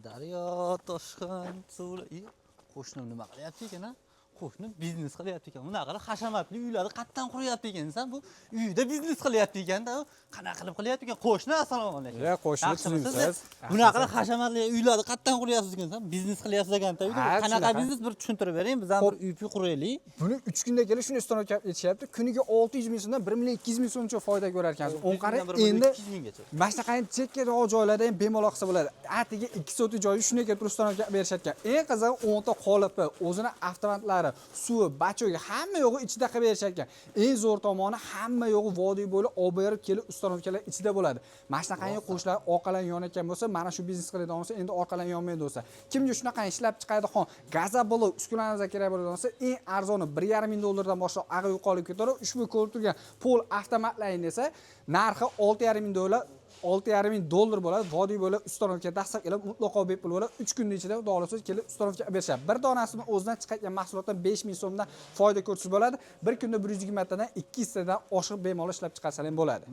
Daryo, Toshkent, suvlar. Qo'shnim nima qilyapti ekan? Qo'shni biznes qilyapti ekan. Bunaqa hashamatli uylarni qatdan quryapti ekansan. Bu uyda biznes qilyapti ekanda. Qanaqa qilib qilyapti ekan? Qo'shni, assalomu alaykum. Ya, qo'shni tushunsiz. Bunaqa hashamatli uylarni qatdan quryapsiz ekansan. Biznes qilyapsiz ekanda. Qanaqa biznes bir tushuntirib bering. Biz ham bir uy quraylik. Buni 3 kunda kelib shuni ustanovka etishyapti. Kuniga 600 ming so'mdan 1 million 200 ming so'mcha foyda ko'rar ekansiz. On qarang, endi mana shunaqangi chekkaroq joylarda ham bemalol qilsa bo'ladi. Atigi 2 so'tli joyi shunday kelib ustanovka berishayotgan. Eng qizig'i 10 ta qolipi, o'zini avtomatlari, suvi, bachogi hamma yo'g'i ichida qilib berishayotgan. Eng zo'r tomoni hamma yo'g'i vodiy bo'ylab olib berib kelib ustanovkalar ichida bo'ladi. Mana shunaqangi qo'shlar orqalan yonayotgan bo'lsa, mana shu biznes qiladigan bo'lsa, endi orqalan yonmaydi bo'lsa. Kimga shunaqa ishlab chiqadigan gazobolo uskunalarga kerak bo'ladigan bo'lsa, eng arzoni 1,5 ming dollardan boshlab ag'i yuqoriga ko'tarib, ushbu ko'rib turgan pol avtomatlaring desa, narxi 6,5 ming dollar 6,5 ming dollar bo'ladi. Vodiy bo'lib ustanovka dastlab kelib mutlaqo bepul bo'ladi. 3 kun ichida xudoolasiz kelib ustanovka berishadi. Bir donasini o'zidan chiqayotgan mahsulotdan 5 ming so'mdan foyda ko'rsiz bo'ladi. Bir kunda 120 tadan 200 tadan oshiq bemalol ishlab chiqarsa ham bo'ladi.